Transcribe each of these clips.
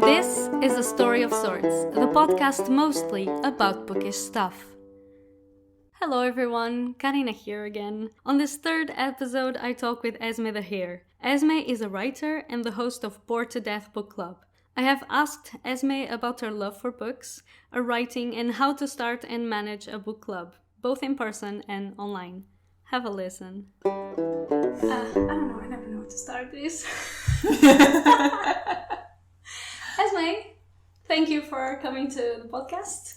This is A Story of Sorts, the podcast mostly about bookish stuff. Hello everyone, Karina here again. On this third episode, I talk with Esmée de Heer. Esmée is a writer and the host of Bored to Death Book Club. I have asked Esmée about her love for books, her writing, and how to start and manage a book club, both in person and online. Have a listen. I don't know, I never know how to start this. Esmée, thank you for coming to the podcast.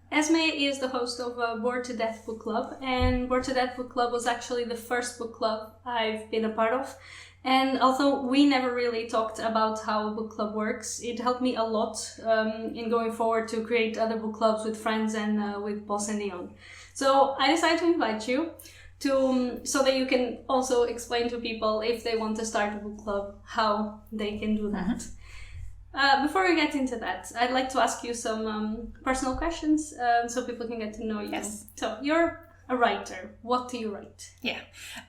Esmée is the host of Bored to Death Book Club, and Bored to Death Book Club was actually the first book club I've been a part of. And although we never really talked about how a book club works, it helped me a lot in going forward to create other book clubs with friends and with Boss and Dion. So I decided to invite you to so that you can also explain to people if they want to start a book club, how they can do that. Before we get into that, I'd like to ask you some personal questions so people can get to know you. Yes. So, you're a writer. What do you write? Yeah.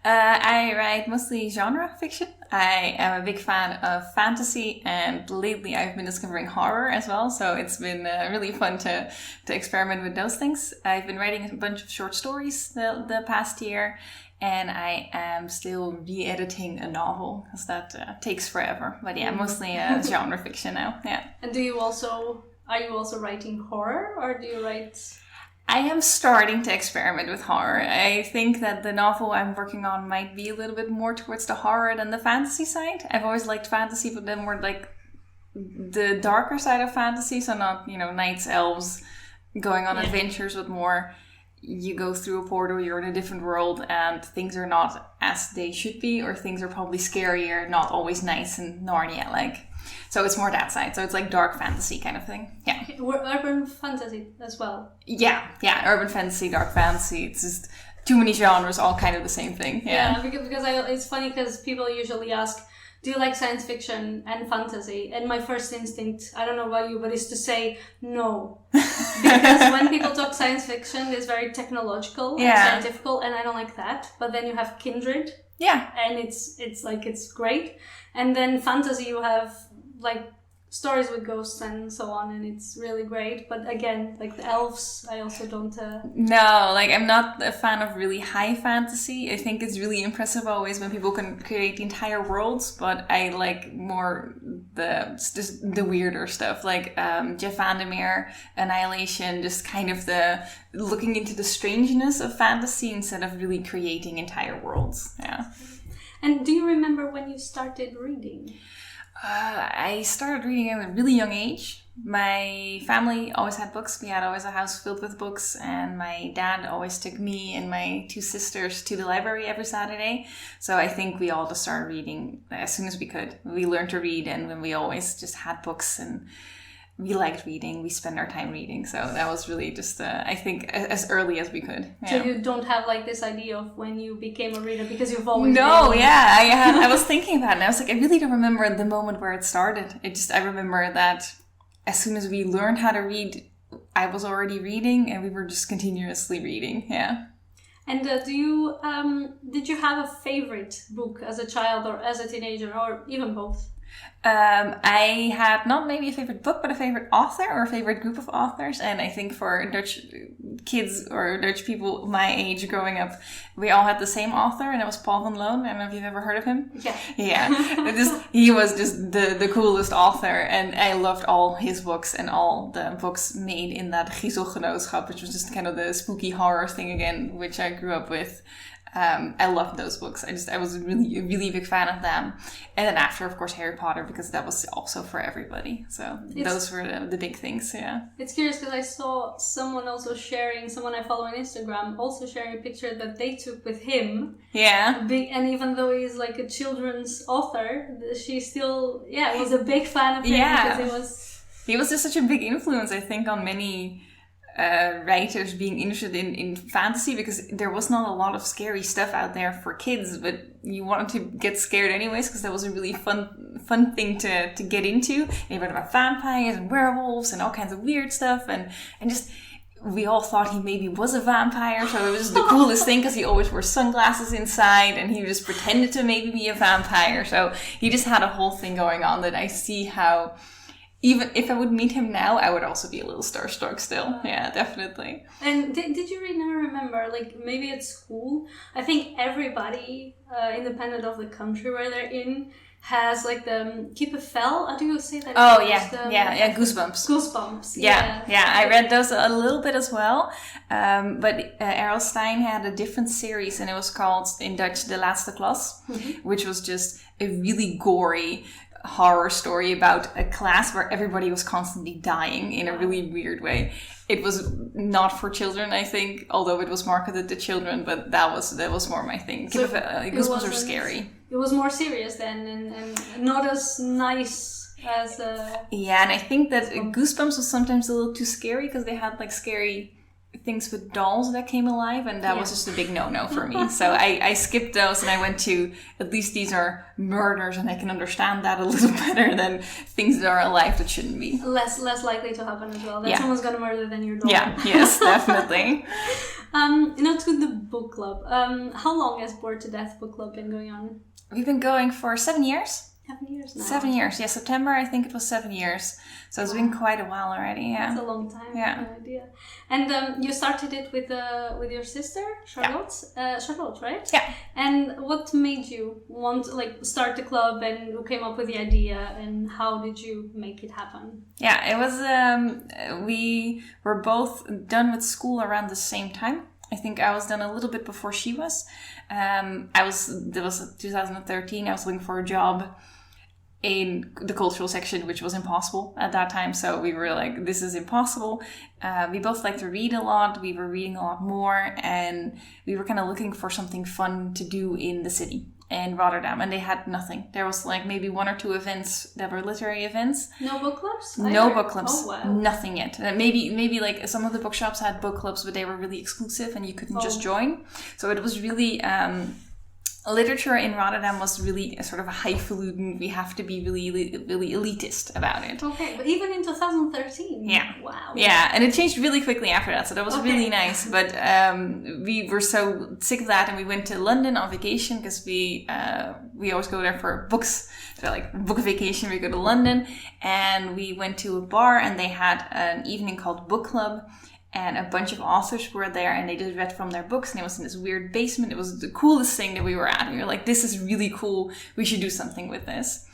I write mostly genre fiction. I am a big fan of fantasy, and lately I've been discovering horror as well, so it's been really fun to experiment with those things. I've been writing a bunch of short stories the past year, and I am still re-editing a novel, because that takes forever. But yeah, mostly genre fiction now, yeah. And are you also writing horror, or do you write... I am starting to experiment with horror. I think that the novel I'm working on might be a little bit more towards the horror than the fantasy side. I've always liked fantasy, but then more like the darker side of fantasy, so not, knights, elves, going on adventures, but more... You go through a portal, you're in a different world, and things are not as they should be, or things are probably scarier, not always nice and Narnia-like. So it's more that side. So it's like dark fantasy kind of thing. Yeah. Urban fantasy as well. Yeah. Urban fantasy, dark fantasy. It's just too many genres, all kind of the same thing. Yeah, because it's funny because people usually ask, do you like science fiction and fantasy? And my first instinct, I don't know about you, but is to say no. Because when people talk science fiction, it's very technological and scientific, and I don't like that. But then you have Kindred. Yeah. And it's great. And then fantasy, you have like stories with ghosts and so on, and it's really great. But again, like the elves, I also don't... No, I'm not a fan of really high fantasy. I think it's really impressive always when people can create entire worlds, but I like more the weirder stuff, like Jeff Vandermeer, Annihilation, just kind of the looking into the strangeness of fantasy instead of really creating entire worlds. Yeah. And do you remember when you started reading? I started reading at a really young age. My family always had books. We had always a house filled with books, and my dad always took me and my two sisters to the library every Saturday. So I think we all just started reading as soon as we could. We learned to read, and when we always just had books, and we liked reading. We spent our time reading. So that was really just, I think, as early as we could. Yeah. So you don't have like this idea of when you became a reader, because you've always I was thinking about it, and I was like, I really don't remember the moment where it started. I remember that as soon as we learned how to read, I was already reading, and we were just continuously reading. Yeah. And did you have a favorite book as a child or as a teenager, or even both? I had not maybe a favorite book, but a favorite author or a favorite group of authors. And I think for Dutch kids or Dutch people my age growing up, we all had the same author, and it was Paul van Loon. I don't know if you've ever heard of him. Yeah. He was just the coolest author, and I loved all his books and all the books made in that Griezelgenootschap, which was just kind of the spooky horror thing again, which I grew up with. I loved those books. I was a really big fan of them. And then after, of course, Harry Potter, because that was also for everybody. So those were the big things, yeah. It's curious because I saw someone I follow on Instagram, also sharing a picture that they took with him. Yeah. And even though he's like a children's author, she still, was a big fan of him. Yeah. Because he was just such a big influence, I think, on many... writers being interested in fantasy, because there was not a lot of scary stuff out there for kids, but you wanted to get scared anyways, because that was a really fun thing to get into. And you read about vampires and werewolves and all kinds of weird stuff, and just we all thought he maybe was a vampire, so it was the coolest thing because he always wore sunglasses inside and he just pretended to maybe be a vampire. So he just had a whole thing going on that I see how even if I would meet him now, I would also be a little starstruck still. Yeah, definitely. And did you really remember, like, maybe at school, I think everybody, independent of the country where they're in, has like the kippenvel. How do you say that? Oh yeah, goosebumps. Goosebumps. Yeah. I read those a little bit as well. But Errol Stein had a different series, and it was called in Dutch De Laatste Klas, which was just a really gory horror story about a class where everybody was constantly dying in a really weird way. It was not for children, I think, although it was marketed to children, but that was more my thing. So goosebumps are scary. It was more serious then, and not as nice as... Yeah, and I think that Goosebumps was sometimes a little too scary, because they had like scary things with dolls that came alive, and that was just a big no-no for me. So I skipped those, and I went to, at least these are murders, and I can understand that a little better than things that are alive that shouldn't be. Less likely to happen as well. That someone's gonna murder than your doll. Yeah, yes, definitely. To the book club. How long has Bored to Death book club been going on? We've been going for 7 years. 7 years now. 7 years, yeah. September, I think it was 7 years. So it's been quite a while already, yeah. It's a long time. Yeah. No idea. And you started it with your sister, Charlotte. Charlotte, right? Yeah. And what made you want to start the club, and who came up with the idea, and how did you make it happen? Yeah, it was. We were both done with school around the same time. I think I was done a little bit before she was. It was 2013. I was looking for a job in the cultural section, which was impossible at that time. So we were like, this is impossible. We both like to read a lot. We were reading a lot more, and we were kind of looking for something fun to do in the city in Rotterdam, and they had nothing. There was like maybe 1 or 2 events that were literary events. No book clubs? No book clubs. Oh, wow. Nothing yet. Maybe like some of the bookshops had book clubs, but they were really exclusive and you couldn't just join. So it was really... literature in Rotterdam was really a sort of a highfalutin. We have to be really, really elitist about it. Okay, but even in 2013. Yeah. Wow. Yeah, and it changed really quickly after that, so that was really nice. But we were so sick of that, and we went to London on vacation, because we always go there for books. So like book vacation, we go to London, and we went to a bar, and they had an evening called Book Club. And a bunch of authors were there, and they just read from their books, and it was in this weird basement. It was the coolest thing that we were at. And we were like, this is really cool. We should do something with this.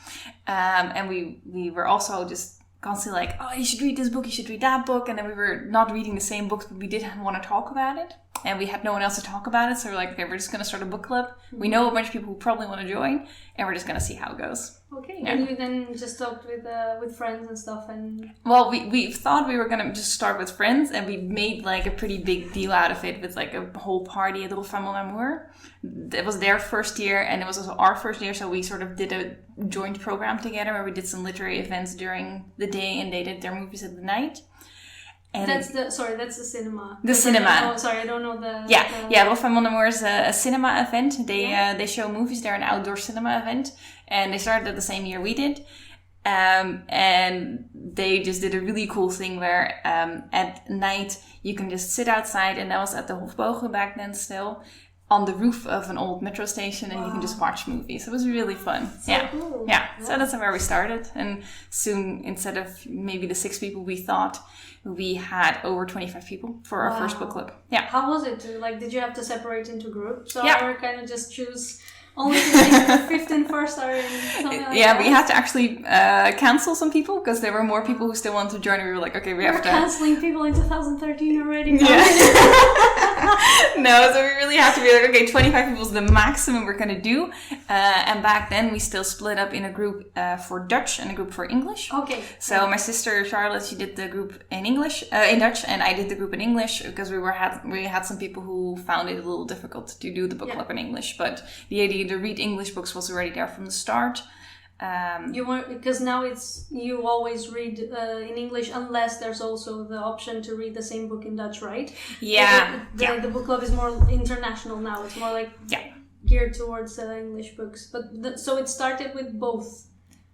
And we were also just constantly like, oh, you should read this book, you should read that book. And then we were not reading the same books, but we did want to talk about it. And we had no one else to talk about it. So we're like, okay, we're just going to start a book club. We know a bunch of people who probably want to join, and we're just going to see how it goes. Okay, yeah. And you then just talked with friends and stuff, and... Well, we thought we were going to just start with friends, and we made like a pretty big deal out of it with like a whole party at Rolf van Amour. It was their first year, and it was also our first year, so we sort of did a joint program together where we did some literary events during the day, and they did their movies at the night. And that's the cinema. The cinema. Oh, sorry, I don't know the... Yeah, Rolf van Amour is a cinema event. They show movies. They're an outdoor cinema event. And they started at the same year we did. And they just did a really cool thing where at night you can just sit outside, and that was at the Hofbogen back then still, on the roof of an old metro station, and you can just watch movies. It was really fun. So cool. Yeah. So that's where we started. And soon, instead of maybe the 6 people we thought, we had over 25 people for our first book club. Yeah. How was it? Did you have to separate into groups, or kind of just choose only the 15 first, or something like that? We had to actually cancel some people, because there were more people who still wanted to join. And we were like, okay, we have to... cancelling people in 2013 already. No, so we really have to be like, okay, 25 people is the maximum we're going to do. And back then we still split up in a group for Dutch and a group for English. Okay. So my sister Charlotte, she did the group in English, in Dutch, and I did the group in English, because we had some people who found it a little difficult to do the book club in English. But the idea to read English books was already there from the start. Because now you always read in English, unless there's also the option to read the same book in Dutch, right? The book club is more international now. It's more like geared towards English books. But so it started with both.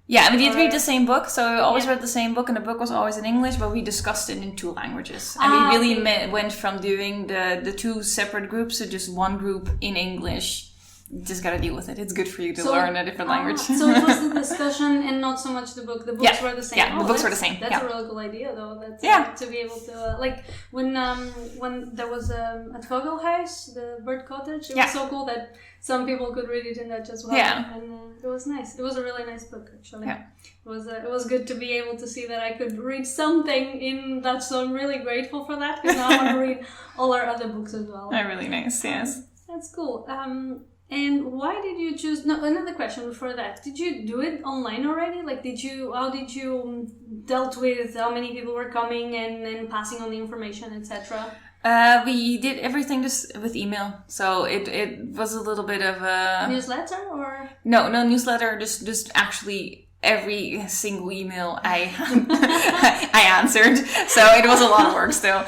Yeah, we did read the same book, so we always read the same book, and the book was always in English, but we discussed it in 2 languages. And we really went from doing the 2 separate groups to just one group in English just gotta deal with it. It's good for you to learn a different language. So it was the discussion and not so much the book. The books were the same. Yeah, the books were the same. That's a really cool idea, though. To be able to like when there was at Vogelhuis, the bird cottage. It was so cool that some people could read it in Dutch as well. Yeah, and it was nice. It was a really nice book, actually. Yeah. It was good to be able to see that I could read something in Dutch. So I'm really grateful for that, because now I want to read all our other books as well. Oh, really nice. Yes. That's cool. And why did you choose? No, another question before that. Did you do it online already? Like, how did you dealt with how many people were coming and passing on the information, etc.? We did everything just with email, so it was a little bit of a newsletter, or no newsletter. Just actually every single email I answered, so it was a lot of work still.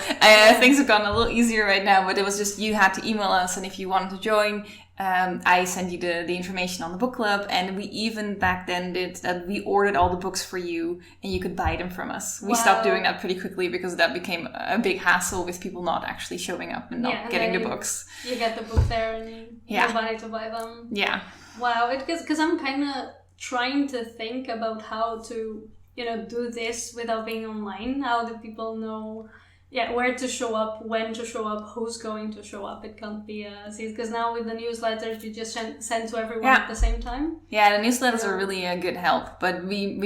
Things have gotten a little easier right now, but it was just you had to email us, and if you wanted to join, I sent you the information on the book club, and we even back then did that. We ordered all the books for you, and you could buy them from us. We stopped doing that pretty quickly because that became a big hassle with people not actually showing up and not getting the books. You get the book there, and nobody to buy them. Yeah. Wow. Because I'm kind of trying to think about how to do this without being online. How do people know? Yeah, where to show up, when to show up, who's going to show up. It can't be because now with the newsletters you just send to everyone at the same time. Yeah, the newsletters are really a good help. But we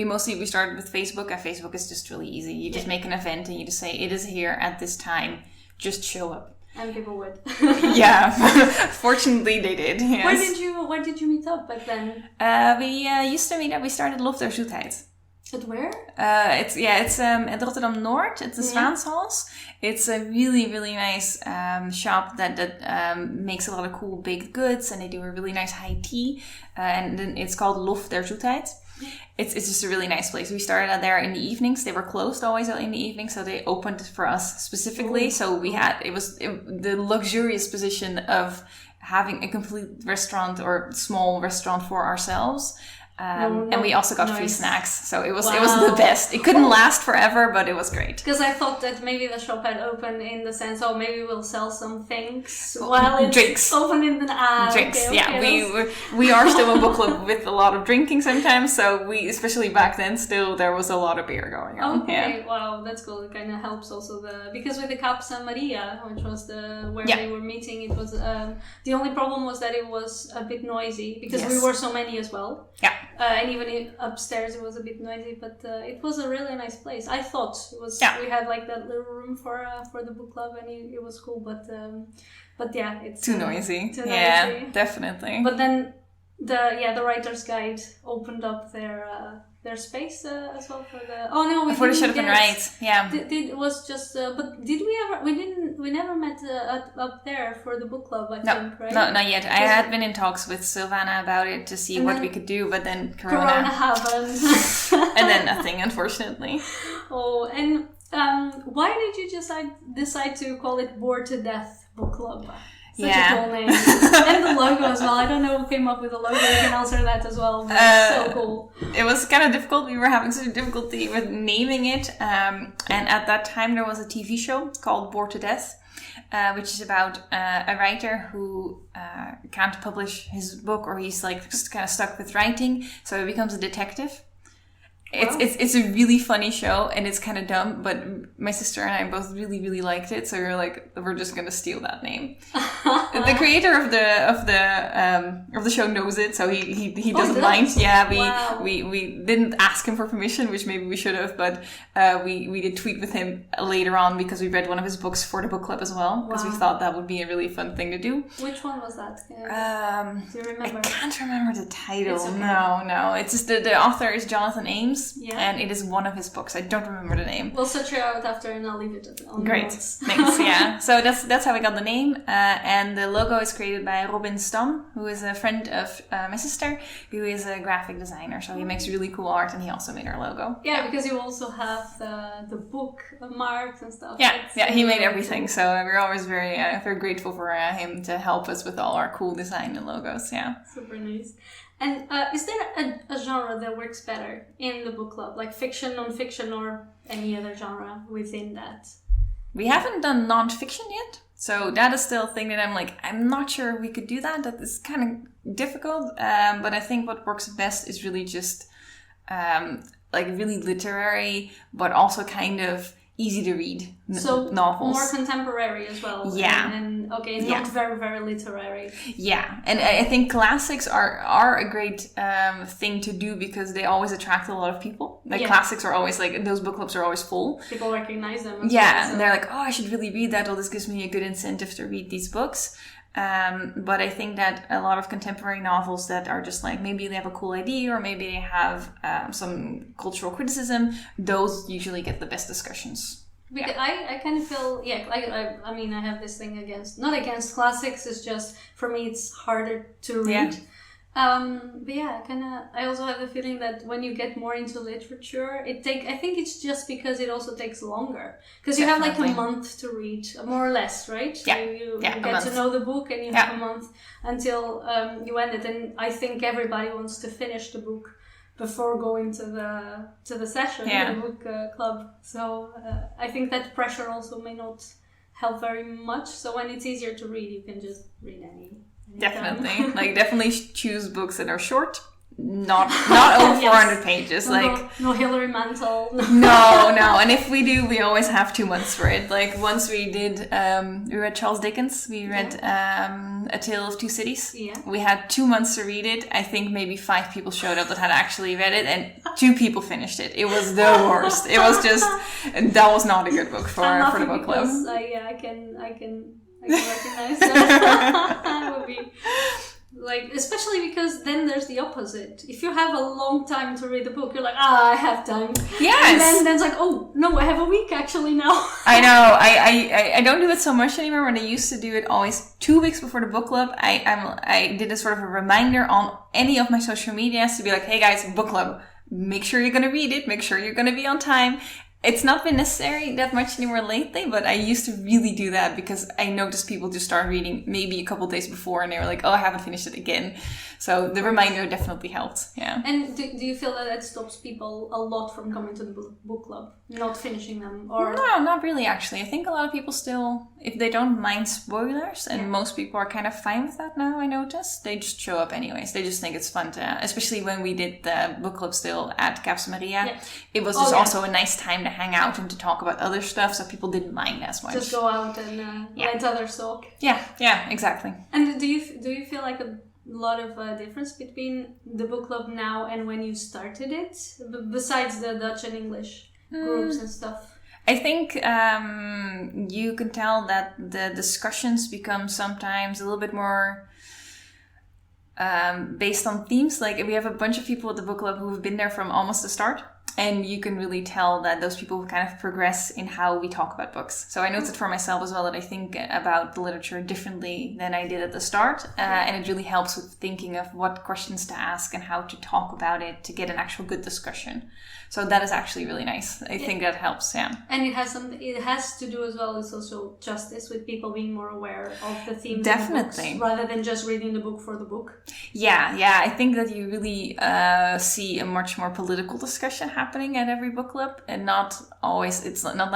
started with Facebook, and Facebook is just really easy. You just make an event and you just say it is here at this time. Just show up. And people would. Yeah, fortunately they did. Yes. Where did you meet up back then? We used to meet up. We started Lof der Zoetheid. At where? It's at Rotterdam Noord. It's the Zwaanshuis. It's a really, really nice shop that makes a lot of cool baked goods, and they do a really nice high tea. And then it's called Lof der Zoetheid. It's just a really nice place. We started out there in the evenings. They were closed always in the evening, so they opened it for us specifically. Ooh. So we had the luxurious position of having a complete restaurant or small restaurant for ourselves. And we also got free snacks, so it was the best. It couldn't last forever, but it was great. Because I thought that maybe the shop had opened in the sense, maybe we'll sell some things while it's drinks. Open in the drinks. We are still a book club with a lot of drinking sometimes. So we, especially back then, still there was a lot of beer going on. Okay, wow, that's cool. It kind of helps also because with the Cap San Maria, which was where we were meeting, it was the only problem was that it was a bit noisy because we were so many as well. Yeah. And even upstairs it was a bit noisy, but it was a really nice place. I thought it was. We had like that little room for the book club, and it was cool. But yeah, it's too noisy. Too noisy. Yeah, definitely. But then the Writer's Guide opened up their space as well for the. Oh no, for the Shut Up and Write. Yeah. It was just. But did we ever? We never met up there for the book club. I think, right? No, not yet. I had been in talks with Susanna about it to see what we could do, but then Corona happened, and then nothing, unfortunately. Oh, and why did you decide to call it Bored to Death Book Club? Such a cool name. And the logo as well. I don't know who came up with the logo. You can answer that as well. But it's so cool. It was kind of difficult. We were having such a difficulty with naming it. And at that time there was a TV show called Bored to Death, which is about a writer who can't publish his book, or he's like kind of stuck with writing. So he becomes a detective. It's a really funny show, and it's kind of dumb, but my sister and I both really, really liked it, so we were like, we're just gonna steal that name. The creator of the show knows it, so he doesn't mind. Yeah, we didn't ask him for permission, which maybe we should have, but we did tweet with him later on because we read one of his books for the book club as well, because we thought that would be a really fun thing to do. Which one was that? Do you remember? I can't remember the title. It's okay. No. It's just the author is Jonathan Ames. Yeah. And it is one of his books. I don't remember the name. We'll search it out after, and I'll leave it on the notes. Thanks. Yeah. So that's how we got the name. And the logo is created by Stam, who is a friend of my sister, who is a graphic designer. So he makes really cool art, and he also made our logo. Yeah, because you also have the book marked and stuff. Yeah. He made everything. So we're always very grateful for him to help us with all our cool design and logos. Yeah. Super nice. And is there a genre that works better in the book club, like fiction, non-fiction, or any other genre within that? We haven't done non-fiction yet. So that is still a thing that I'm not sure we could do that. That is kind of difficult. But I think what works best is really just really literary, but also kind of easy to read novels. More contemporary as well. Yeah. Not very, very literary. Yeah. And I think classics are a great thing to do because they always attract a lot of people. Classics are always those book clubs are always full. People recognize them. And they're like, oh, I should really read that. Or this gives me a good incentive to read these books. But I think that a lot of contemporary novels that are just maybe they have a cool idea or maybe they have some cultural criticism, those usually get the best discussions. Because I kind of feel, I have this thing not against classics, it's just, for me, it's harder to read. Yeah. I also have the feeling that when you get more into literature, I think it's just because it also takes longer. Because you have a month to read, more or less, right? Yeah. You get to know the book and you have a month until you end it. And I think everybody wants to finish the book before going to the session, the book club. So I think that pressure also may not help very much. So when it's easier to read, you can just read any. Definitely. Definitely choose books that are short. Not over 400 pages. No Hilary Mantel. No. And if we do, we always have 2 months for it. Once we did, we read Charles Dickens. We read A Tale of Two Cities. Yeah. We had 2 months to read it. I think maybe 5 people showed up that had actually read it, and 2 people finished it. It was the worst. It was just that was not a good book for the book club. I can recognize that. That would be especially because then there's the opposite. If you have a long time to read a book, you're I have time. Yes. And then it's oh no, I have a week actually now. I know. I don't do it so much anymore. When I used to do it always 2 weeks before the book club, I did a sort of a reminder on any of my social medias to be hey guys, book club. Make sure you're going to read it. Make sure you're going to be on time. It's not been necessary that much anymore lately, but I used to really do that because I noticed people just start reading maybe a couple days before and they were oh, I haven't finished it again. So the reminder definitely helped. Yeah. And do you feel that stops people a lot from coming to the book club, not finishing them? Or no, not really actually. I think a lot of people still, if they don't mind spoilers, and most people are kind of fine with that now, I noticed, they just show up anyways. They just think it's fun to, especially when we did the book club still at Caps Maria. Yeah. It was just also a nice time to hang out and to talk about other stuff, so people didn't mind as much. Just go out and let others talk. Yeah, exactly. And do you feel a lot of difference between the book club now and when you started it, besides the Dutch and English groups and stuff? I think you can tell that the discussions become sometimes a little bit more based on themes. We have a bunch of people at the book club who've been there from almost the start. And you can really tell that those people kind of progress in how we talk about books. So I noticed for myself as well that I think about the literature differently than I did at the start. And it really helps with thinking of what questions to ask and how to talk about it to get an actual good discussion. So that is actually really nice. I think that helps, yeah. And it has to do as well with social justice, with people being more aware of the themes Definitely. Of the books, rather than just reading the book for the book. Yeah. I think that you really see a much more political discussion happening at every book club, and not always, it's not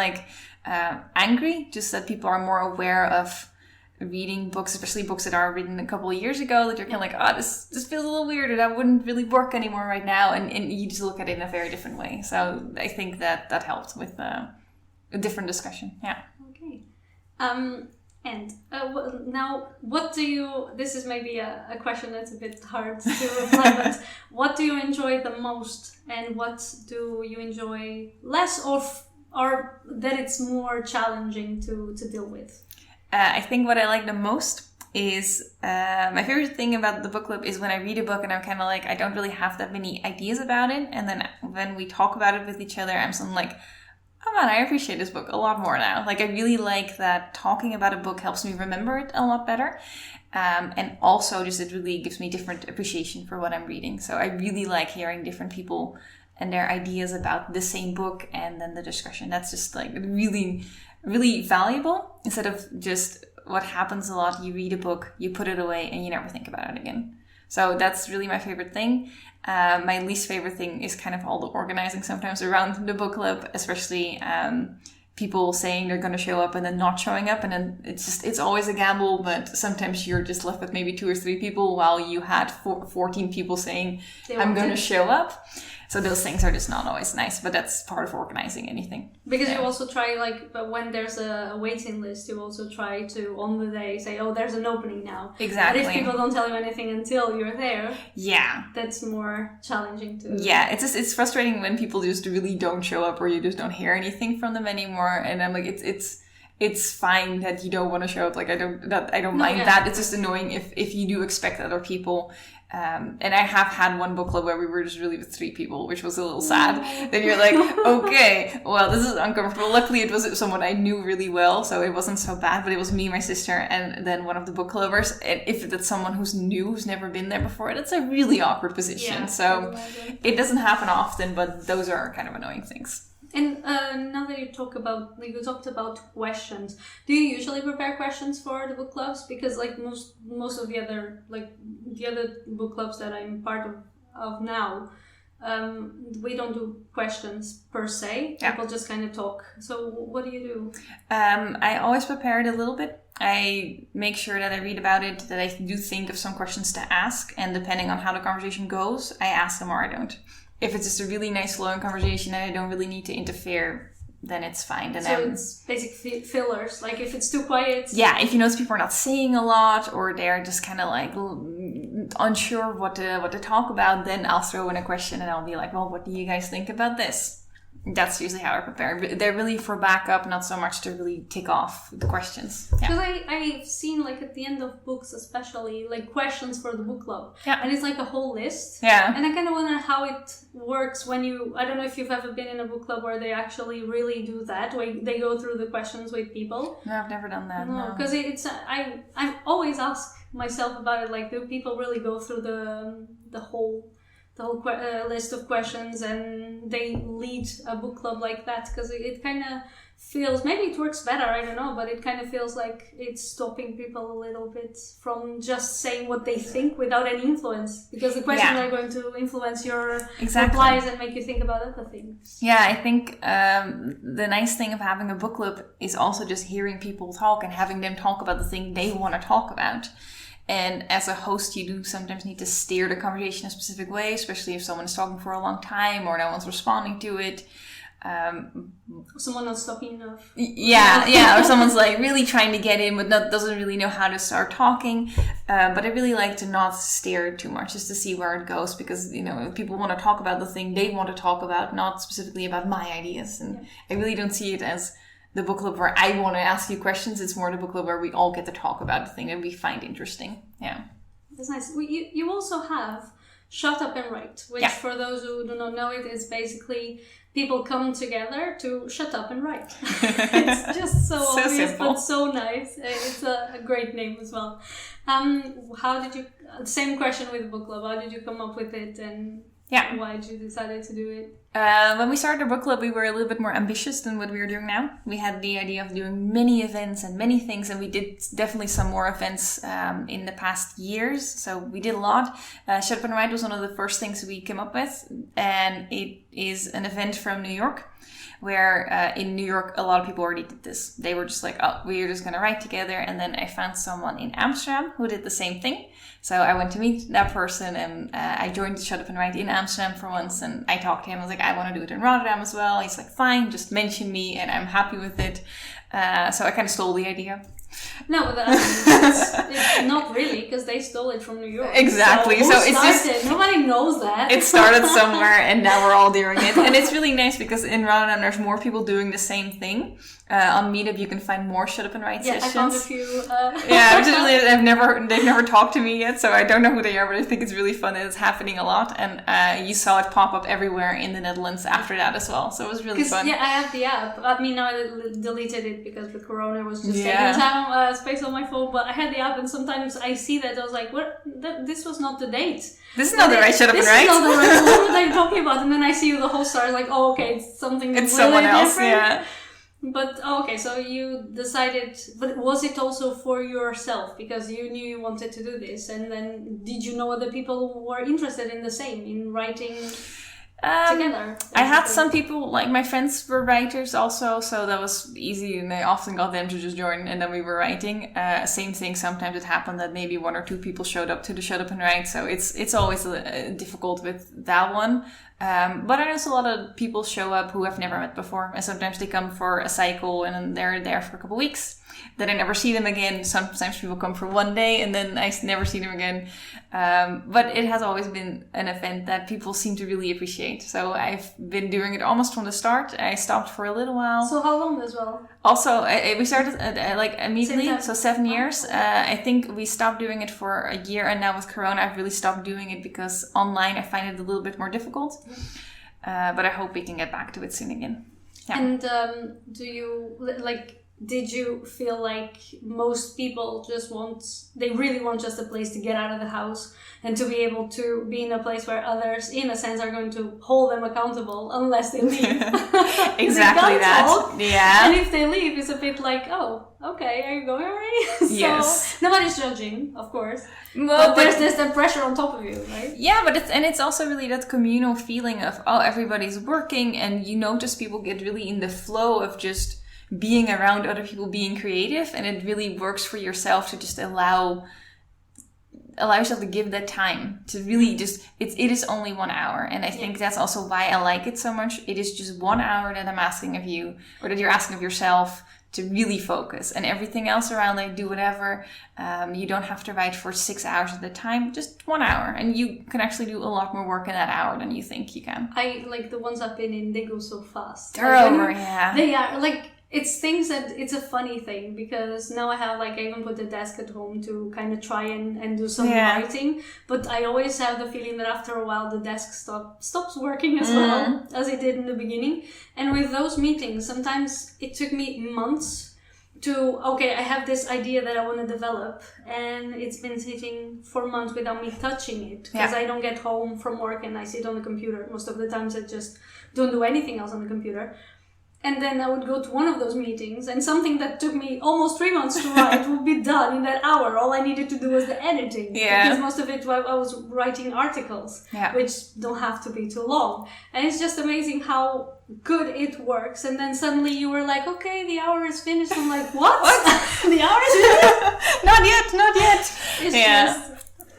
angry, just that people are more aware of reading books, especially books that are written a couple of years ago, that you're kind of this feels a little weird, or that wouldn't really work anymore right now, and you just look at it in a very different way. So I think that helped with a different discussion. Yeah. Okay. And now, what do you, this is maybe a question that's a bit hard to reply, but what do you enjoy the most, and what do you enjoy less of, or that it's more challenging to deal with? I think what I like the most is, my favorite thing about the book club is when I read a book and I'm kind of I don't really have that many ideas about it. And then when we talk about it with each other, I'm something oh man, I appreciate this book a lot more now. I really like that talking about a book helps me remember it a lot better. And also just it really gives me different appreciation for what I'm reading. So I really like hearing different people and their ideas about the same book and then the discussion. That's just really, really valuable, instead of just what happens a lot. You read a book, you put it away, and you never think about it again. So that's really my favorite thing. My least favorite thing is kind of all the organizing sometimes around the book club, especially people saying they're going to show up and then not showing up, and then it's always a gamble, but sometimes you're just left with maybe 2 or 3 people while you had 14 people saying I'm going to show up. So those things are just not always nice, but that's part of organizing anything. Because you also try, like, when there's a waiting list, you also try to, on the day, say, oh, there's an opening now. Exactly. But if people don't tell you anything until you're there, yeah, that's more challenging too. Yeah, it's frustrating when people just really don't show up or you just don't hear anything from them anymore. And I'm like, it's fine that you don't want to show up. Like, I don't mind that. It's just annoying if you do expect other people. And I have had one book club where we were just really with 3 people, which was a little sad. Then you're like, okay, well, this is uncomfortable. Luckily, it was someone I knew really well, so it wasn't so bad. But it was me, my sister, and then one of the book clubbers. And if that's someone who's new, who's never been there before, that's a really awkward position. Yeah, so it doesn't happen often, but those are kind of annoying things. And now that you talked about questions, do you usually prepare questions for the book clubs? Because like most of the other book clubs that I'm part of now, we don't do questions per se. Yeah. People just kind of talk. So what do you do? I always prepare it a little bit. I make sure that I read about it, that I do think of some questions to ask, and depending on how the conversation goes, I ask them or I don't. If it's just a really nice flowing conversation and I don't really need to interfere, then it's fine. Then it's basic fillers. Like if it's too quiet. Yeah, if you notice people are not saying a lot or they're just kind of like unsure what to talk about, then I'll throw in a question and I'll be like, well, what do you guys think about this? That's usually how I prepare. They're really for backup, not so much to really tick off the questions. Because I've seen, like, at the end of books especially, like, questions for the book club. Yeah. And it's like a whole list. Yeah. And I kind of wonder how it works when I don't know if you've ever been in a book club where they actually really do that, where they go through the questions with people. No, I've never done that. No, because I always ask myself about it, like, do people really go through the whole list of questions and they lead a book club like that? Because it kind of feels, maybe it works better, I don't know, but it kind of feels like it's stopping people a little bit from just saying what they think without any influence, because the questions are going to influence your replies and make you think about other things. Yeah, I think the nice thing of having a book club is also just hearing people talk and having them talk about the thing they want to talk about. And as a host, you do sometimes need to steer the conversation a specific way, especially if someone is talking for a long time or no one's responding to it. Someone not stopping enough. Yeah, or someone's like really trying to get in but doesn't really know how to start talking. But I really like to not steer it too much, just to see where it goes, because, you know, if people want to talk about the thing they want to talk about, not specifically about my ideas. And I really don't see it as the book club where I want to ask you questions. It's more the book club where we all get to talk about the thing that we find interesting. Yeah. That's nice. You also have Shut Up and Write, which for those who do not know it, is basically people come together to shut up and write. It's just so obvious, simple, but so nice. It's a great name as well. Same question with the book club, how did you come up with it, and why did you decide to do it? When we started our book club, we were a little bit more ambitious than what we are doing now. We had the idea of doing many events and many things, and we did definitely some more events in the past years. So we did a lot. Shut Up and Write was one of the first things we came up with, and it is an event from New York, where in New York, a lot of people already did this. They were just like, oh, we're just going to write together. And then I found someone in Amsterdam who did the same thing. So I went to meet that person, and I joined Shut Up and Write in Amsterdam for once. And I talked to him. I was like, I want to do it in Rotterdam as well. He's like, fine, just mention me and I'm happy with it. So I kind of stole the idea. No, but it's not really, because they stole it from New York. Exactly. So it's just nobody knows that. It started somewhere, and now we're all doing it. And it's really nice because in Rotterdam there's more people doing the same thing. On Meetup you can find more Shut Up and Write sessions. I found a few. Which is really, they've never talked to me yet, so I don't know who they are, but I think it's really fun and it's happening a lot. And you saw it pop up everywhere in the Netherlands after that as well, so it was really fun. Yeah, I have the app. I mean, now I deleted it because the corona was just taking space on my phone, but I had the app, and sometimes I see that I was like, what? This was not the date. This is not the right Shut Up and Write. This is not the right. What were they talking about? And then I see the whole story, like, oh, okay, it's something. It's really someone else, different. But okay, so you decided, but was it also for yourself, because you knew you wanted to do this, and then did you know other people were interested in the same, in writing? together? I had some people, like my friends were writers also, so that was easy, and I often got them to just join, and then we were writing. Same thing, sometimes it happened that maybe 1 or 2 people showed up to the Shut Up and Write, so it's always difficult with that one. But I know a lot of people show up who I've never met before, and sometimes they come for a cycle and then they're there for a couple of weeks. Then I never see them again. Sometimes people come for 1 day and then I never see them again. But it has always been an event that people seem to really appreciate. So I've been doing it almost from the start. I stopped for a little while. So how long as well? Also, we started like immediately, so 7 years. I think we stopped doing it for a year, and now with Corona, I've really stopped doing it because online I find it a little bit more difficult. But I hope we can get back to it soon again. Yeah. And did you feel like most people they really want just a place to get out of the house and to be able to be in a place where others, in a sense, are going to hold them accountable unless they leave? Exactly that. Talk. Yeah. And if they leave, it's a bit like, oh, okay, are you going already? So yes. Nobody's judging, of course. Well, but there's that pressure on top of you, right? Yeah, but it's also really that communal feeling of, oh, everybody's working, and you notice people get really in the flow of just being around other people being creative, and it really works for yourself to just allow yourself to give that time to really just, it is only 1 hour, and I think that's also why I like it so much. It is just 1 hour that I'm asking of you, or that you're asking of yourself, to really focus, and everything else around, like, do whatever. You don't have to write for 6 hours at a time, just 1 hour, and you can actually do a lot more work in that hour than you think you can. I like the ones I've been in, they go so fast. They're over, yeah. They are like, it's things that, it's a funny thing, because now I have, like, I even put a desk at home to kind of try and do some writing, but I always have the feeling that after a while the desk stops working as well as it did in the beginning. And with those meetings, sometimes it took me months I have this idea that I want to develop, and it's been sitting for months without me touching it, because I don't get home from work and I sit on the computer. Most of the times I just don't do anything else on the computer. And then I would go to one of those meetings, and something that took me almost 3 months to write would be done in that hour. All I needed to do was the editing. Yeah. Because most of it, I was writing articles, which don't have to be too long. And it's just amazing how good it works. And then suddenly you were like, okay, the hour is finished. I'm like, what? The hour is finished? Not yet. It's just...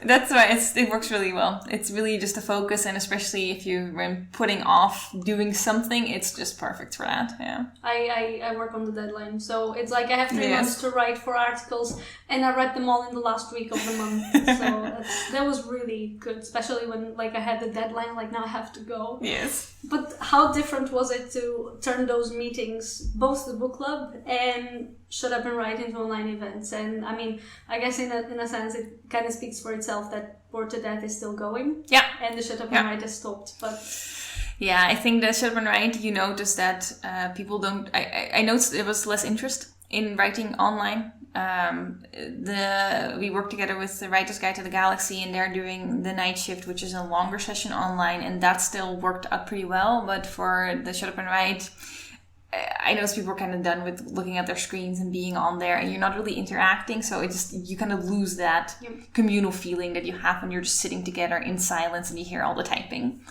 That's why it works really well. It's really just a focus, and especially if you've been putting off doing something, it's just perfect for that. Yeah. I work on the deadline, so it's like I have 3 months to write 4 articles, and I read them all in the last week of the month. So that was really good, especially when I had the deadline. Like, now I have to go. Yes. But how different was it to turn those meetings, both the book club and Shut Up and Write, into online events? And I mean, I guess in a sense it kind of speaks for itself that Bored to Death is still going. Yeah. And the Shut Up and Write has stopped. But yeah, I think the Shut Up and Write, you notice that people don't... I noticed there was less interest in writing online. We work together with the Writer's Guide to the Galaxy, and they're doing the night shift, which is a longer session online, and that still worked out pretty well. But for the Shut Up and Write, I noticed people were kind of done with looking at their screens and being on there, and you're not really interacting, so you kind of lose that communal feeling that you have when you're just sitting together in silence and you hear all the typing.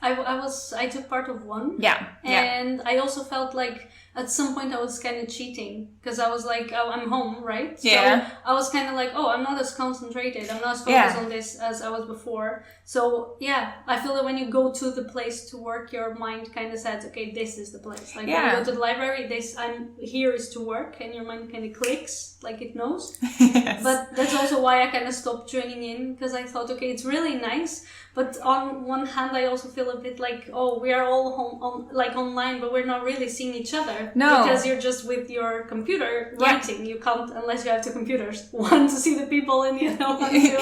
I took part of one. And I also felt like at some point I was kind of cheating, because I was like, oh, I'm home, right? So I was kind of like, oh, I'm not as concentrated, I'm not as focused on this as I was before. So I feel that when you go to the place to work, your mind kind of says, okay, this is the place. Like when you go to the library, I'm here is to work, and your mind kind of clicks, like it knows. But that's also why I kind of stopped joining in, because I thought, okay, it's really nice, but on one hand I also feel a bit like, oh, we are all online, but we're not really seeing each other. No. Because you're just with your computer writing. You can't, unless you have 2 computers. One to see the people and the other one to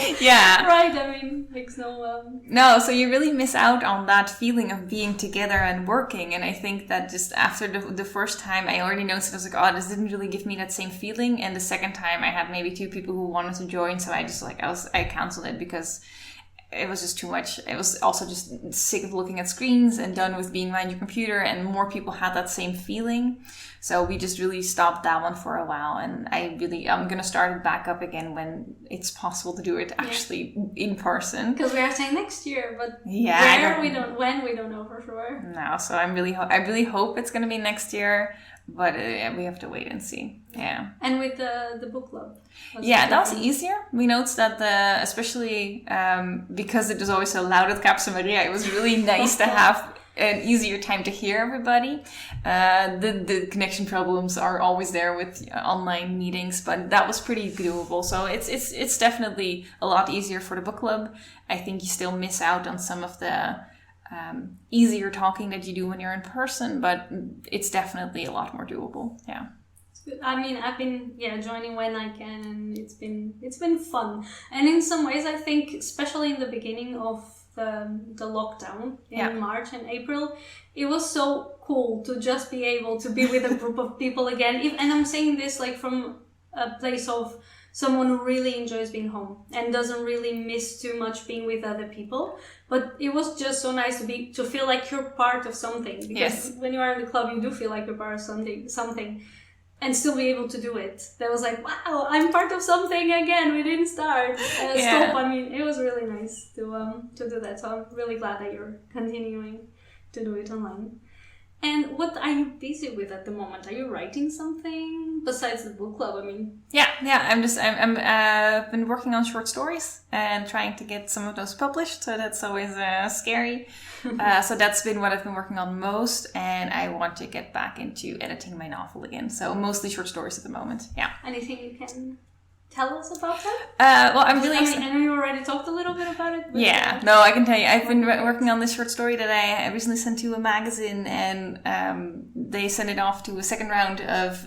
write. I mean, makes no... No, so you really miss out on that feeling of being together and working. And I think that just after the first time, I already noticed, I was like, oh, this didn't really give me that same feeling. And the second time I had maybe 2 people who wanted to join. So I just I canceled it, because it was just too much. It was also just sick of looking at screens and done with being behind your computer, and more people had that same feeling. So we just really stopped that one for a while, and I'm going to start it back up again when it's possible to do it actually in person. Because we are saying next year, but when we don't know for sure. No, so I really hope it's going to be next year, but we have to wait and see. Yeah. And with the book club. Yeah, that was easier. We noticed that especially because it was always so loud at Capsa Maria, it was really nice to have an easier time to hear everybody. The connection problems are always there with online meetings, but that was pretty doable. So it's definitely a lot easier for the book club. I think you still miss out on some of the easier talking that you do when you're in person, but it's definitely a lot more doable. Yeah. I mean, I've been joining when I can, and it's been fun. And in some ways, I think, especially in the beginning of the lockdown in March and April, it was so cool to just be able to be with a group of people again. And I'm saying this like from a place of someone who really enjoys being home and doesn't really miss too much being with other people. But it was just so nice to feel like you're part of something. Because when you are in the club, you do feel like you're part of something. And still be able to do it. That was like, wow, I'm part of something again. We didn't stop. I mean, it was really nice to do that. So I'm really glad that you're continuing to do it online. And what are you busy with at the moment? Are you writing something besides the book club? I mean, I've been working on short stories and trying to get some of those published. So that's always scary. So that's been what I've been working on most, and I want to get back into editing my novel again. So mostly short stories at the moment. Yeah. Anything you can tell us about that? Well, I'm really. I know you already talked a little bit about it. Yeah, no, I can tell you. I've been working on this short story that I recently sent to a magazine, and they sent it off to a second round of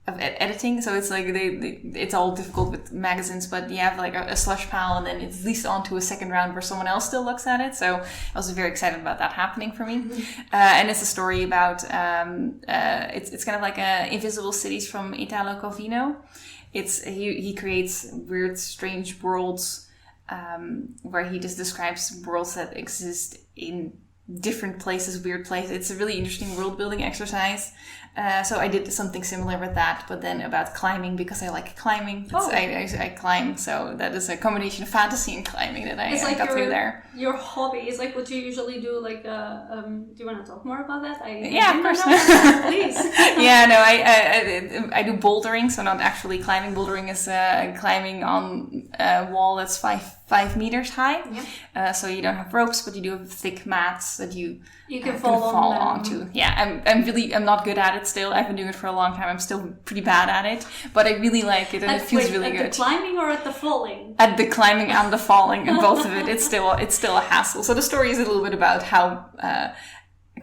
editing. So it's like it's all difficult with magazines, but you have like a slush pile, and then it's leased onto a second round where someone else still looks at it. So I was very excited about that happening for me. And it's a story about it's kind of like invisible cities from Italo Calvino. He creates weird, strange worlds where he just describes worlds that exist in different places, weird places. It's a really interesting world building exercise. So I did something similar with that, but then about climbing, because I like climbing. I climb, so that is a combination of fantasy and climbing that I got through there. Your hobby is like what you usually do. Like, do you want to talk more about that? Of course. Please. Yeah, no, I do bouldering, so not actually climbing. Bouldering is climbing on a wall that's 5 meters high. Yeah. So you don't have ropes, but you do have thick mats that you can fall onto. Yeah, I'm not good at it still. I've been doing it for a long time. I'm still pretty bad at it, but I really like it, and it feels really good. At the climbing or at the falling? At the climbing and the falling, and both of it. It's still a hassle. So the story is a little bit about how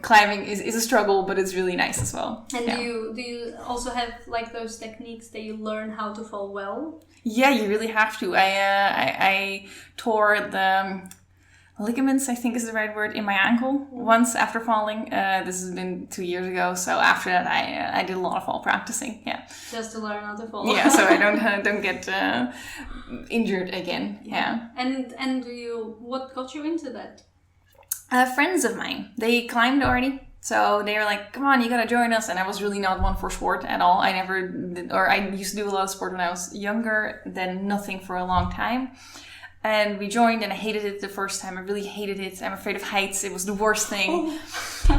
climbing is a struggle, but it's really nice as well. And do you also have like those techniques that you learn how to fall well? Yeah, you really have to. I tore the ligaments, I think is the right word, in my ankle once after falling. This has been 2 years ago. So after that, I did a lot of fall practicing. Yeah, just to learn how to fall. Yeah, so I don't get injured again. Yeah. And what got you into that? Friends of mine, they climbed already. So they were like, come on, you gotta join us. And I was really not one for sport at all. I never did, or I used to do a lot of sport when I was younger, then nothing for a long time. And we joined, and I hated it the first time. I really hated it. I'm afraid of heights. It was the worst thing.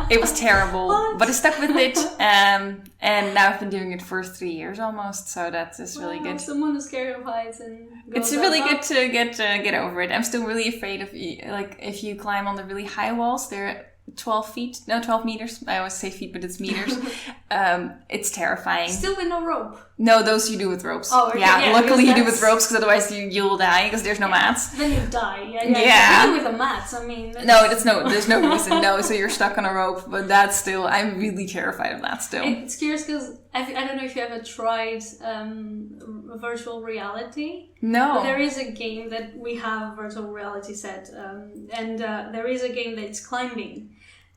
It was terrible. But I stuck with it. And now I've been doing it for 3 years almost. So that is really good. Someone who's scared of heights and it's really good to get over it. I'm still really afraid of, like, if you climb on the really high walls, they're 12 meters. I always say feet, but it's meters. It's terrifying. Still with no rope? No, those you do with ropes. Oh, okay. Yeah, luckily you do with ropes, because otherwise you'll die, because there's no mats. Then you die. Yeah. Even with the mats, I mean. There's no reason. No, so you're stuck on a rope, but that's still, I'm really terrified of that still. It's curious, because I don't know if you ever tried virtual reality. No. But there is a game that we have a virtual reality set, and there is a game that's climbing.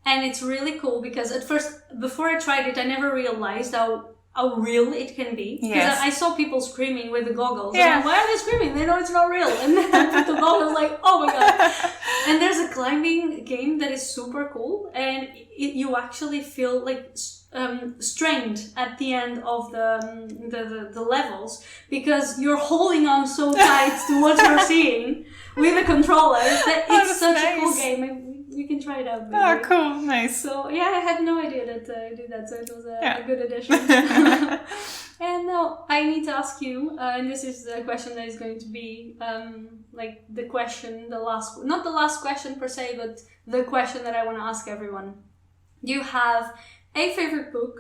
And it's really cool, because at first, before I tried it, I never realized how real it can be. Because Yes. I saw people screaming with the goggles. Yeah. And I'm, why are they screaming? They know it's not real. And then I put the goggles like, oh my god. And there's a climbing game that is super cool. And you actually feel like strained at the end of the levels because you're holding on so tight to what you're seeing with a controller. It's such a cool game. You can try it out. Maybe. Oh, cool. Nice. So, yeah, I had no idea that I did that, so it was a good addition. And now, I need to ask you, and this is the question that is going to be, like, not the last question per se, but the question that I want to ask everyone. Do you have a favorite book,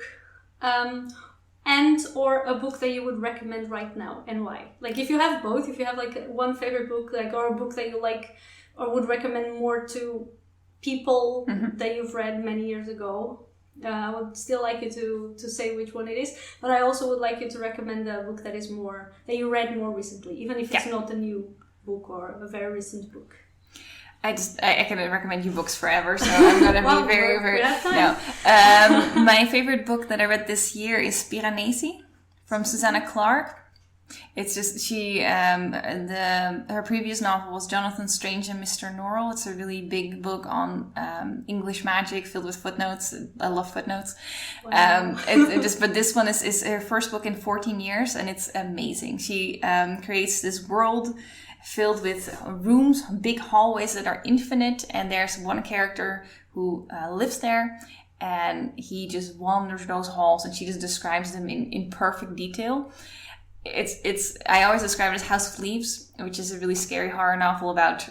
and or a book that you would recommend right now, and why? Like, if you have both, if you have, like, one favorite book, like, or a book that you like, or would recommend more to people that you've read many years ago, I would still like you to say which one it is, but I also would like you to recommend a book that you read more recently, even if it's not a new book or a very recent book. I can recommend you books forever, so I'm gonna be very, very. No, my favorite book that I read this year is Piranesi from Susanna Clarke. It's just her previous novel was Jonathan Strange and Mr. Norrell. It's a really big book on English magic filled with footnotes. I love footnotes. Wow. But this one is her first book in 14 years, and it's amazing. She creates this world filled with rooms, big hallways that are infinite, and there's one character who lives there, and he just wanders those halls, and she just describes them in perfect detail. I always describe it as House of Leaves, which is a really scary horror novel about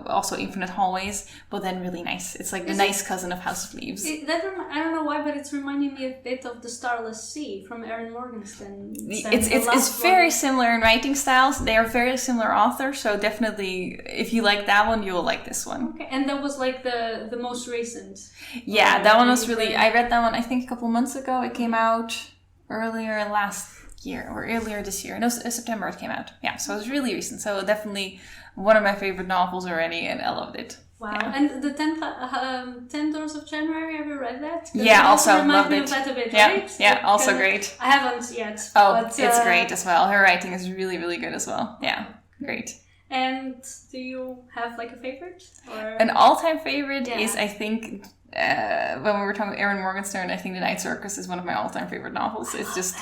also infinite hallways, but then really nice. It's like the nice cousin of House of Leaves. I don't know why, but it's reminding me a bit of The Starless Sea from Erin Morgenstern. It's very similar in writing styles. They are very similar authors, so definitely if you like that one, you will like this one. Okay, and that was like the most recent. Yeah, that one was really. I read that one I think a couple months ago. It came out earlier this year. No, September it came out. Yeah, so it was really recent. So definitely one of my favorite novels already, and I loved it. Wow. Yeah. And the 10 Doors of January, have you read that? Yeah, also loved it. That a bit, yeah, right? yeah, also great. I haven't yet. Oh, but, it's great as well. Her writing is really, really good as well. Yeah, great. And do you have like a favorite? Or? An all-time favorite is, I think, when we were talking about Erin Morgenstern, I think The Night Circus is one of my all-time favorite novels. It's just,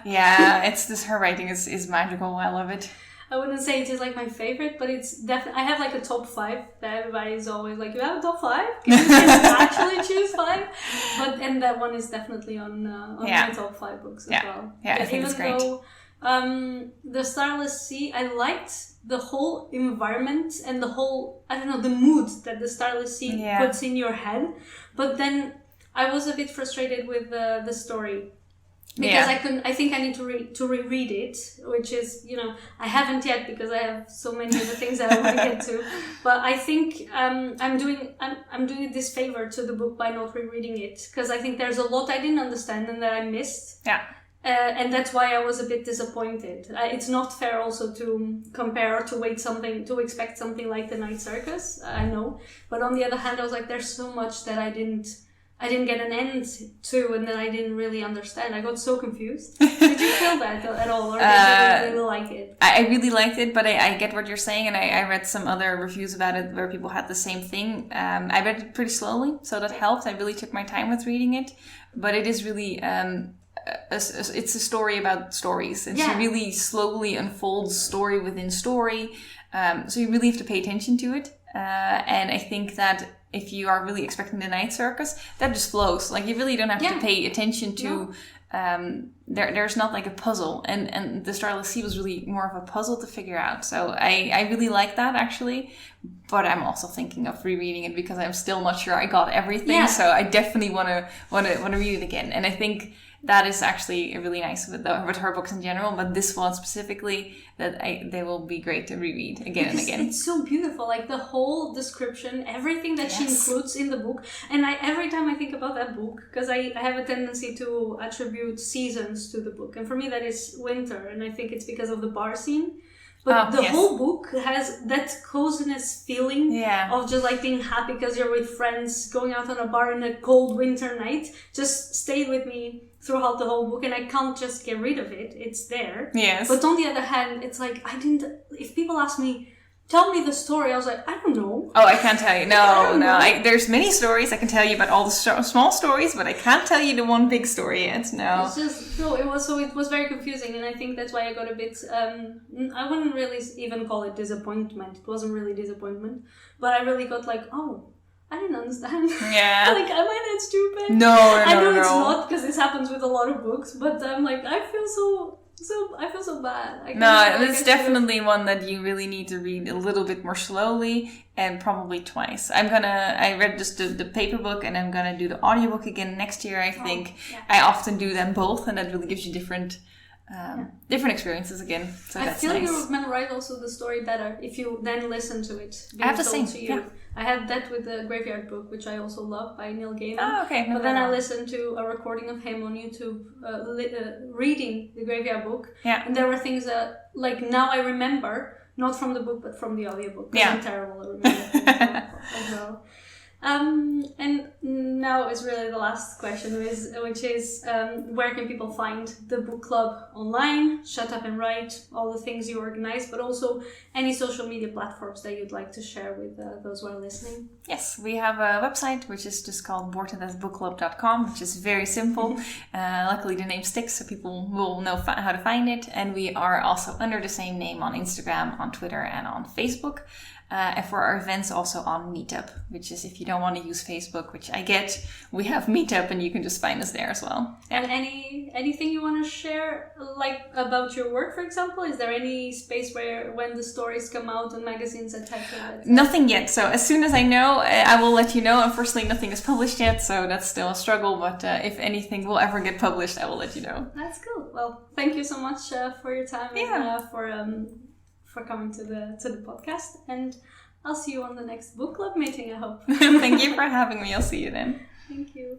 it's just, her writing is magical. I love it. I wouldn't say it is like my favorite, but it's definitely, I have like a top 5 that everybody is always like, you have a top 5? Can you actually choose 5? And that one is definitely on my top 5 books as well. Yeah, I think it's great. Though, The Starless Sea, I liked the whole environment and the whole, the mood that The Starless Sea puts in your head. But then I was a bit frustrated with the story. Because I think I need to reread it, which is, I haven't yet because I have so many other things that I want to get to. But I think I'm doing a disfavor to the book by not rereading it, because I think there's a lot I didn't understand and that I missed. Yeah. And that's why I was a bit disappointed. It's not fair also to compare or to expect something like The Night Circus. I know, but on the other hand, I was like, there's so much that I didn't get an end to, and then I didn't really understand. I got so confused. Did you feel that at all, or did you really like it? I really liked it, but I get what you're saying, and I read some other reviews about it where people had the same thing. I read it pretty slowly, so that helped. I really took my time with reading it, but it is really it's a story about stories, and she really slowly unfolds story within story. So you really have to pay attention to it, and I think that if you are really expecting The Night Circus, that just flows. Like, you really don't have to pay attention to. There's not like a puzzle, and The Starless Sea was really more of a puzzle to figure out. So I really like that, actually, but I'm also thinking of rereading it because I'm still not sure I got everything. So I definitely want to read it again, and I think that is actually really nice with her books in general, but this one specifically, that they will be great to reread again and again. It's so beautiful, like the whole description, everything that she includes in the book. And every time I think about that book, because I have a tendency to attribute seasons to the book, and for me that is winter, and I think it's because of the bar scene. But the whole book has that coziness feeling of just like being happy because you're with friends, going out on a bar in a cold winter night. Just stayed with me throughout the whole book, and I can't just get rid of it. It's there. Yes. But on the other hand, it's like if people ask me, tell me the story, I was like, I don't know. Oh, I can't tell you. No. There's many stories. I can tell you about all the small stories, but I can't tell you the one big story yet. No. It's just, it was very confusing, and I think that's why I got a bit, I wouldn't really even call it disappointment. It wasn't really disappointment, but I really got like, oh, I didn't understand. Yeah. Like, am I that stupid? No. I know it's not, because this happens with a lot of books, but I'm like, I feel so bad. It's definitely one that you really need to read a little bit more slowly and probably twice. I read just the paper book, and I'm gonna do the audiobook again next year, I think. I often do them both, and that really gives you different experiences again. So that's nice. I feel you're gonna write also the story better if you then listen to it. I have the same. Yeah. I had that with the Graveyard Book, which I also love, by Neil Gaiman. Oh, okay. But then I listened to a recording of him on YouTube reading the Graveyard Book. Yeah. And there were things that, like, now I remember, not from the book, but from the audiobook. Yeah. I'm terrible at remembering things as well. And now is really the last question, which is where can people find the book club online? Shut Up and Write, all the things you organize, but also any social media platforms that you'd like to share with those who are listening. Yes, we have a website which is just called bortodeathbookclub.com, which is very simple. Luckily the name sticks, so people will know how to find it. And we are also under the same name on Instagram, on Twitter, and on Facebook. And for our events also on Meetup, which is, if you don't want to use Facebook, which I get, we have Meetup and you can just find us there as well. Yeah. And anything you want to share, like about your work, for example? Is there any space where when the stories come out in magazines, etc.? Nothing yet. So as soon as I know, I will let you know. Unfortunately, nothing is published yet, so that's still a struggle. But if anything will ever get published, I will let you know. That's cool. Well, thank you so much for your time and for coming to the podcast, and I'll see you on the next book club meeting, I hope. Thank you for having me. I'll see you then. Thank you.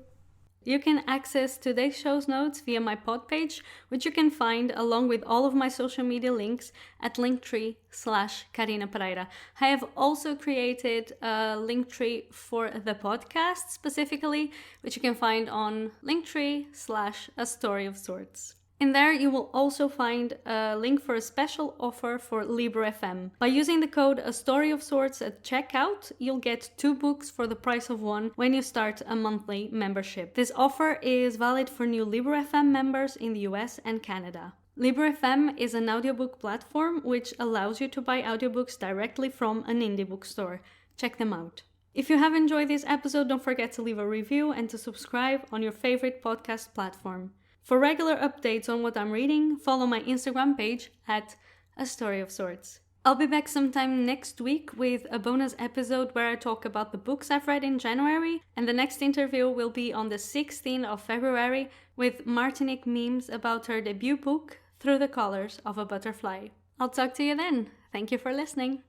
You can access today's show's notes via my pod page, which you can find along with all of my social media links at linktr.ee/Carina Pereira. I have also created a Linktree for the podcast specifically, which you can find on linktr.ee/astoryofsorts. In there, you will also find a link for a special offer for Libro FM. By using the code astoryofsorts at checkout, you'll get 2 books for the price of 1 when you start a monthly membership. This offer is valid for new Libro FM members in the US and Canada. Libro FM is an audiobook platform which allows you to buy audiobooks directly from an indie bookstore. Check them out. If you have enjoyed this episode, don't forget to leave a review and to subscribe on your favorite podcast platform. For regular updates on what I'm reading, follow my Instagram page at astoryofsorts. I'll be back sometime next week with a bonus episode where I talk about the books I've read in January, and the next interview will be on the 16th of February with Martinique Memes about her debut book, Through the Colors of a Butterfly. I'll talk to you then. Thank you for listening.